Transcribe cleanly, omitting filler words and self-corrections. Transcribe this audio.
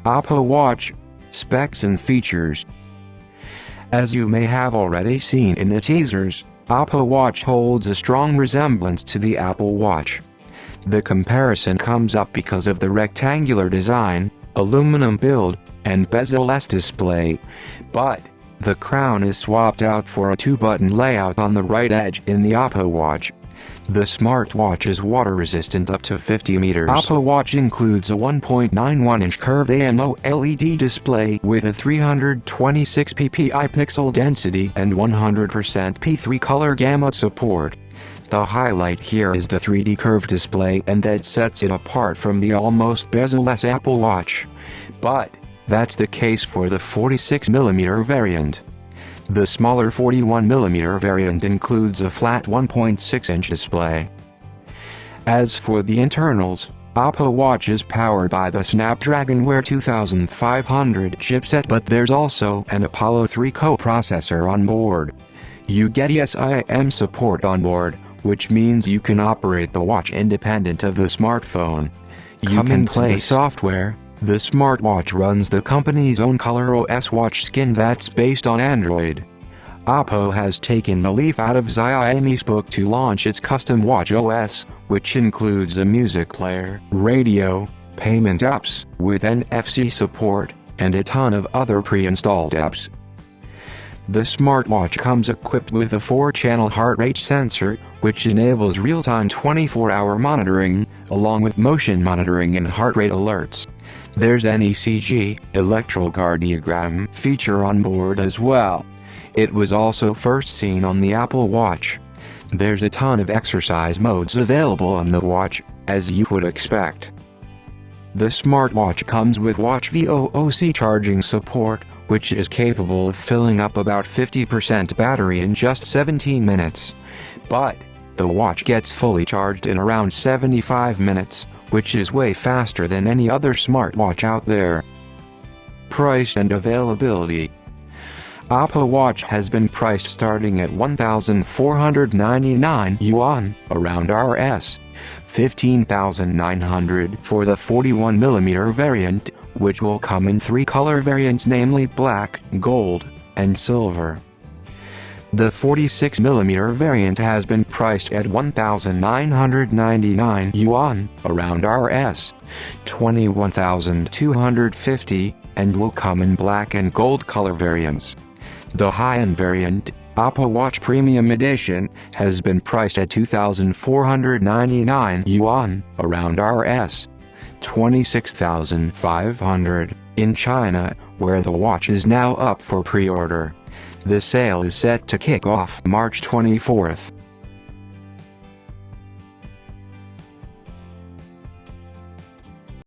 Oppo Watch. Specs and features. As you may have already seen in the teasers, Oppo Watch holds a strong resemblance to the Apple Watch. The comparison comes up because of the rectangular design, aluminum build, and bezel-less display, but the crown is swapped out for a 2-button layout on the right edge in the Oppo Watch. The smartwatch is water-resistant up to 50 meters. Oppo Watch includes a 1.91-inch curved AMOLED display with a 326 ppi pixel density and 100% P3 color gamut support. The highlight here is the 3D curved display, and that sets it apart from the almost bezel-less Apple Watch. But that's the case for the 46mm variant. The smaller 41mm variant includes a flat 1.6-inch display. As for the internals, Oppo Watch is powered by the Snapdragon Wear 2500 chipset, but there's also an Apollo 3 coprocessor on board. You get eSIM support on board, which means you can operate the watch independent of the smartphone. You can play software. The smartwatch runs the company's own ColorOS watch skin that's based on Android. Oppo has taken a leaf out of Xiaomi's book to launch its custom watch OS, which includes a music player, radio, payment apps with NFC support, and a ton of other pre-installed apps. The smartwatch comes equipped with a 4-channel heart rate sensor, which enables real-time 24-hour monitoring, along with motion monitoring and heart rate alerts. There's an ECG, electrocardiogram, feature on board as well. It was also first seen on the Apple Watch. There's a ton of exercise modes available on the watch, as you would expect. The smartwatch comes with watch VOOC charging support, which is capable of filling up about 50% battery in just 17 minutes. But the watch gets fully charged in around 75 minutes, which is way faster than any other smartwatch out there. Price and availability. Oppo Watch has been priced starting at 1,499 Yuan, around Rs. 15,900 for the 41mm variant, which will come in 3 color variants, namely black, gold, and silver. The 46mm variant has been priced at 1,999 Yuan, around Rs. 21,250, and will come in black and gold color variants. The high-end variant, Oppo Watch Premium Edition, has been priced at 2,499 Yuan, around Rs. 26,500, in China, where the watch is now up for pre-order. The sale is set to kick off March 24th.